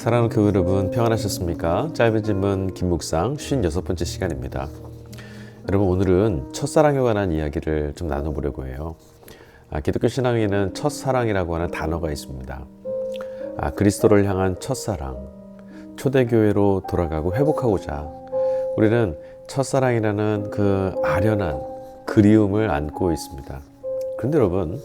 사랑하는 교회 여러분, 평안하셨습니까? 짧은 질문 김묵상 56번째 시간입니다. 여러분, 오늘은 첫사랑에 관한 이야기를 좀 나눠보려고 해요. 기독교 신앙에는 첫사랑이라고 하는 단어가 있습니다. 그리스도를 향한 첫사랑, 초대교회로 돌아가고 회복하고자 우리는 첫사랑이라는 그 아련한 그리움을 안고 있습니다. 그런데 여러분,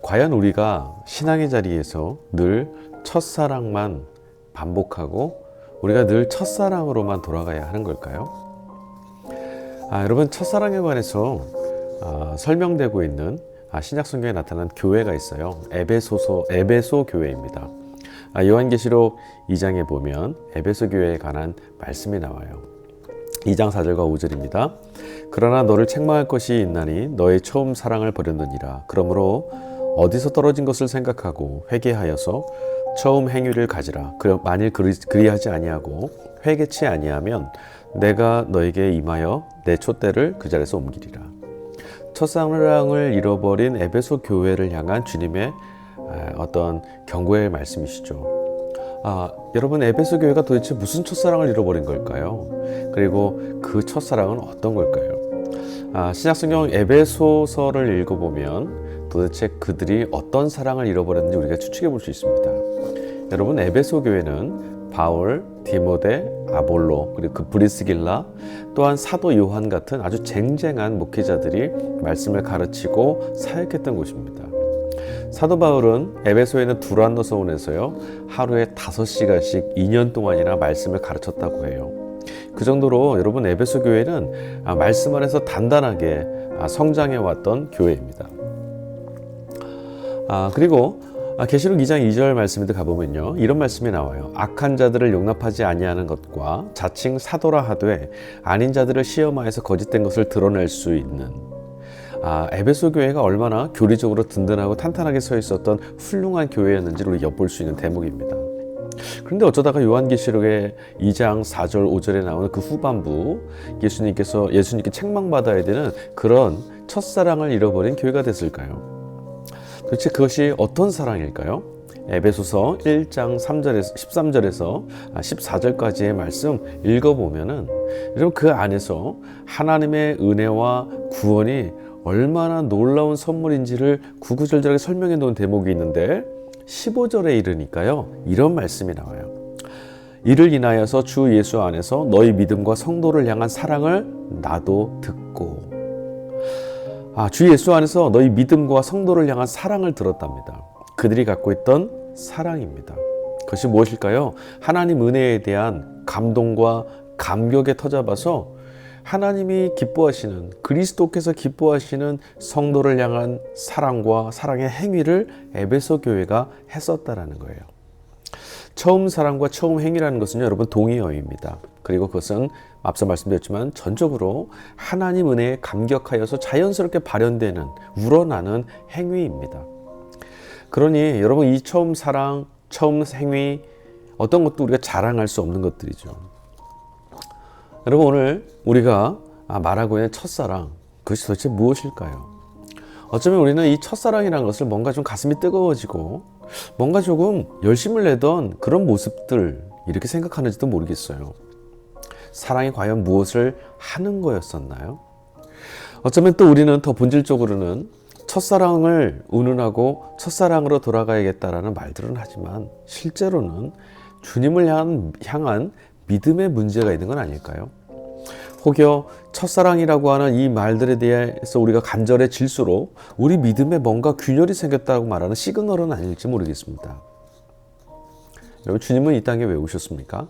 과연 우리가 신앙의 자리에서 늘 첫사랑만 반복하고 우리가 늘 첫사랑으로만 돌아가야 하는 걸까요? 여러분, 첫사랑에 관해서 설명되고 있는 신약성경에 나타난 교회가 있어요. 에베소 교회입니다. 요한계시록 2장에 보면 에베소 교회에 관한 말씀이 나와요. 2장 4절과 5절입니다. 그러나 너를 책망할 것이 있나니 너의 처음 사랑을 버렸느니라. 그러므로 어디서 떨어진 것을 생각하고 회개하여서 처음 행위를 가지라. 만일 그리하지 아니하고 회개치 아니하면 내가 너에게 임하여 내 촛대를 그 자리에서 옮기리라. 첫사랑을 잃어버린 에베소 교회를 향한 주님의 어떤 경고의 말씀이시죠. 여러분, 에베소 교회가 도대체 무슨 첫사랑을 잃어버린 걸까요? 그리고 그 첫사랑은 어떤 걸까요? 신약성경 에베소서를 읽어보면 도대체 그들이 어떤 사랑을 잃어버렸는지 우리가 추측해 볼 수 있습니다. 여러분, 에베소 교회는 바울, 디모데, 아볼로, 그리고 그 브리스길라, 또한 사도 요한 같은 아주 쟁쟁한 목회자들이 말씀을 가르치고 사역했던 곳입니다. 사도 바울은 에베소에는 두란노 서원에서요, 하루에 5시간씩 2년 동안이나 말씀을 가르쳤다고 해요. 그 정도로 여러분, 에베소 교회는 말씀 안에서 단단하게 성장해 왔던 교회입니다. 그리고 계시록 2장 2절 말씀에도 가보면요, 이런 말씀이 나와요. 악한 자들을 용납하지 아니하는 것과 자칭 사도라 하되 아닌 자들을 시험하여서 거짓된 것을 드러낼 수 있는, 에베소 교회가 얼마나 교리적으로 든든하고 탄탄하게 서 있었던 훌륭한 교회였는지를 우리 엿볼 수 있는 대목입니다. 그런데 어쩌다가 요한계시록의 2장 4절 5절에 나오는 그 후반부, 예수님께 책망받아야 되는 그런 첫사랑을 잃어버린 교회가 됐을까요? 도대체 그것이 어떤 사랑일까요? 에베소서 1장 13절에서 14절까지의 말씀 읽어보면은 여러분, 그 안에서 하나님의 은혜와 구원이 얼마나 놀라운 선물인지를 구구절절하게 설명해 놓은 대목이 있는데 15절에 이르니까요, 이런 말씀이 나와요. 이를 인하여서 주 예수 안에서 너희 믿음과 성도를 향한 사랑을 나도 듣고, 주 예수 안에서 너희 믿음과 성도를 향한 사랑을 들었답니다. 그들이 갖고 있던 사랑입니다. 그것이 무엇일까요? 하나님 은혜에 대한 감동과 감격에 터잡아서 하나님이 기뻐하시는, 그리스도께서 기뻐하시는 성도를 향한 사랑과 사랑의 행위를 에베소 교회가 했었다라는 거예요. 처음 사랑과 처음 행위라는 것은 여러분, 동의어입니다. 그리고 그것은 앞서 말씀드렸지만 전적으로 하나님 은혜에 감격하여서 자연스럽게 발현되는, 우러나는 행위입니다. 그러니 여러분, 이 처음 사랑, 처음 행위, 어떤 것도 우리가 자랑할 수 없는 것들이죠. 여러분, 오늘 우리가 말하고 있는 첫사랑, 그것이 도대체 무엇일까요? 어쩌면 우리는 이 첫사랑이라는 것을 뭔가 좀 가슴이 뜨거워지고 뭔가 조금 열심을 내던 그런 모습들, 이렇게 생각하는지도 모르겠어요. 사랑이 과연 무엇을 하는 거였었나요? 어쩌면 또 우리는 더 본질적으로는 첫사랑을 운운하고 첫사랑으로 돌아가야겠다라는 말들은 하지만 실제로는 주님을 향한 믿음의 문제가 있는 건 아닐까요? 혹여 첫사랑이라고 하는 이 말들에 대해서 우리가 간절해질수록 우리 믿음에 뭔가 균열이 생겼다고 말하는 시그널은 아닐지 모르겠습니다. 여러분, 주님은 이 땅에 왜 오셨습니까?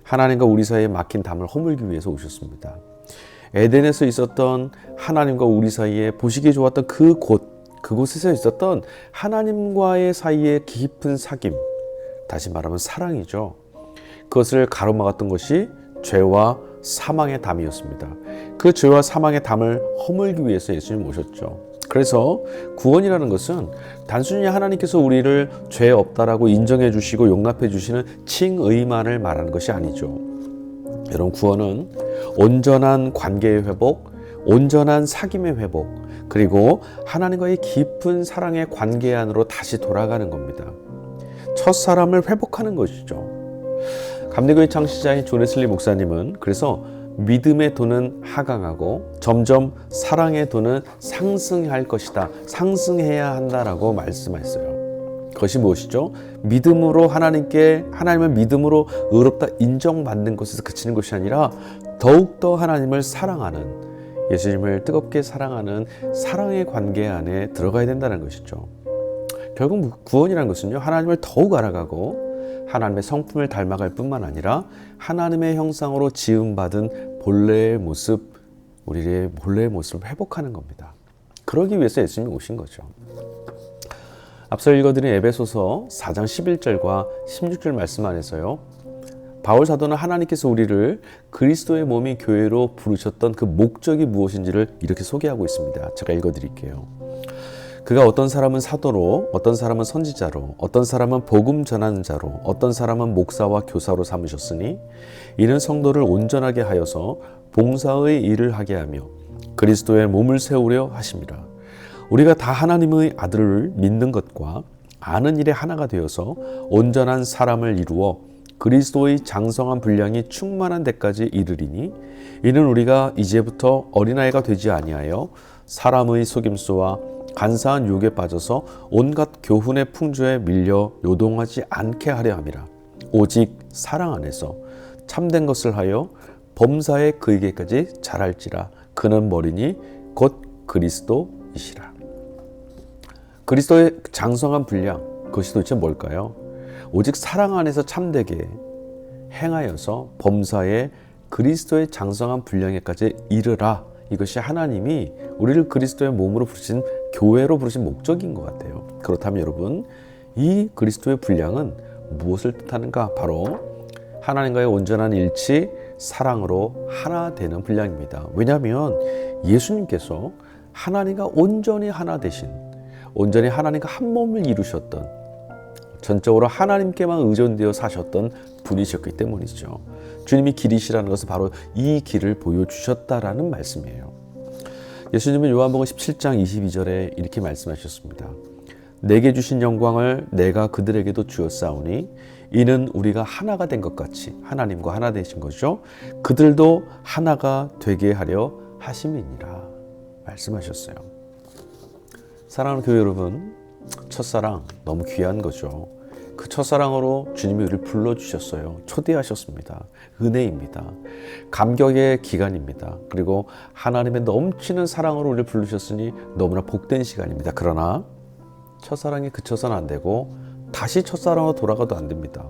하나님과 우리 사이에 막힌 담을 허물기 위해서 오셨습니다. 에덴에서 있었던 하나님과 우리 사이에 보시기에 좋았던 그곳에서 있었던 하나님과의 사이에 깊은 사귐, 다시 말하면 사랑이죠. 그것을 가로막았던 것이 죄와 사망의 담이었습니다. 그 죄와 사망의 담을 허물기 위해서 예수님 오셨죠. 그래서 구원이라는 것은 단순히 하나님께서 우리를 죄 없다라고 인정해 주시고 용납해 주시는 칭의만을 말하는 것이 아니죠. 여러분, 구원은 온전한 관계의 회복, 온전한 사귐의 회복, 그리고 하나님과의 깊은 사랑의 관계 안으로 다시 돌아가는 겁니다. 첫사람을 회복하는 것이죠. 감리교의 창시자인 존 웨슬리 목사님은 그래서 믿음의 도는 하강하고 점점 사랑의 도는 상승할 것이다. 상승해야 한다라고 말씀하셨어요. 그것이 무엇이죠? 믿음으로 하나님을 믿음으로 의롭다 인정받는 것에서 그치는 것이 아니라 더욱더 하나님을 사랑하는, 예수님을 뜨겁게 사랑하는 사랑의 관계 안에 들어가야 된다는 것이죠. 결국 구원이라는 것은요, 하나님을 더욱 알아가고 하나님의 성품을 닮아갈 뿐만 아니라 하나님의 형상으로 지음받은 본래의 모습, 우리의 본래의 모습을 회복하는 겁니다. 그러기 위해서 예수님이 오신 거죠. 앞서 읽어드린 에베소서 4장 11절과 16절 말씀 안에서요, 바울 사도는 하나님께서 우리를 그리스도의 몸인 교회로 부르셨던 그 목적이 무엇인지를 이렇게 소개하고 있습니다. 제가 읽어드릴게요. 그가 어떤 사람은 사도로, 어떤 사람은 선지자로, 어떤 사람은 복음 전하는 자로, 어떤 사람은 목사와 교사로 삼으셨으니 이는 성도를 온전하게 하여서 봉사의 일을 하게 하며 그리스도의 몸을 세우려 하심이라. 우리가 다 하나님의 아들을 믿는 것과 아는 일에 하나가 되어서 온전한 사람을 이루어 그리스도의 장성한 분량이 충만한 데까지 이르리니 이는 우리가 이제부터 어린아이가 되지 아니하여 사람의 속임수와 간사한 유혹에 빠져서 온갖 교훈의 풍조에 밀려 요동하지 않게 하려 함이라. 오직 사랑 안에서 참된 것을 하여 범사에 그에게까지 자랄지라. 그는 머리니 곧 그리스도이시라. 그리스도의 장성한 분량, 그것이 도대체 뭘까요? 오직 사랑 안에서 참되게 행하여서 범사에 그리스도의 장성한 분량에까지 이르라. 이것이 하나님이 우리를 그리스도의 몸으로 부르신, 교회로 부르신 목적인 것 같아요. 그렇다면 여러분, 이 그리스도의 분량은 무엇을 뜻하는가? 바로 하나님과의 온전한 일치, 사랑으로 하나 되는 분량입니다. 왜냐하면 예수님께서 하나님과 온전히 하나 되신, 온전히 하나님과 한 몸을 이루셨던, 전적으로 하나님께만 의존되어 사셨던 분이셨기 때문이죠. 주님이 길이시라는 것은 바로 이 길을 보여주셨다라는 말씀이에요. 예수님은 요한복음 17장 22절에 이렇게 말씀하셨습니다. 내게 주신 영광을 내가 그들에게도 주었사오니 이는 우리가 하나가 된 것 같이, 하나님과 하나 되신 거죠. 그들도 하나가 되게 하려 하심이니라 말씀하셨어요. 사랑하는 교회 여러분, 첫사랑 너무 귀한 거죠. 그 첫사랑으로 주님이 우리를 불러주셨어요. 초대하셨습니다. 은혜입니다. 감격의 기간입니다. 그리고 하나님의 넘치는 사랑으로 우리를 부르셨으니 너무나 복된 시간입니다. 그러나 첫사랑에 그쳐서는 안 되고 다시 첫사랑으로 돌아가도 안 됩니다.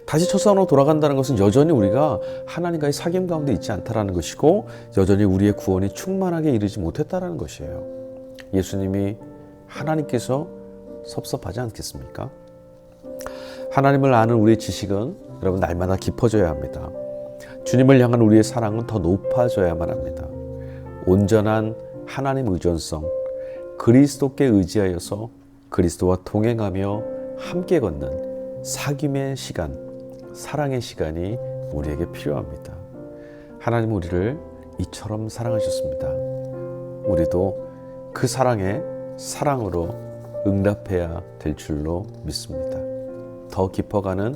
다시 첫사랑으로 돌아간다는 것은 여전히 우리가 하나님과의 사귐 가운데 있지 않다라는 것이고 여전히 우리의 구원이 충만하게 이르지 못했다라는 것이에요. 예수님이 하나님께서 섭섭하지 않겠습니까? 하나님을 아는 우리의 지식은 여러분 날마다 깊어져야 합니다. 주님을 향한 우리의 사랑은 더 높아져야만 합니다. 온전한 하나님 의존성, 그리스도께 의지하여서 그리스도와 동행하며 함께 걷는 사귐의 시간, 사랑의 시간이 우리에게 필요합니다. 하나님은 우리를 이처럼 사랑하셨습니다. 우리도 그 사랑에 사랑으로 응답해야 될 줄로 믿습니다. 더 깊어가는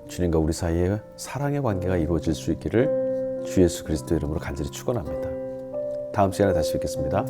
주님과 우리 사이의 사랑의 관계가 이루어질 수 있기를 주 예수 그리스도 이름으로 간절히 축원합니다. 다음 시간에 다시 뵙겠습니다.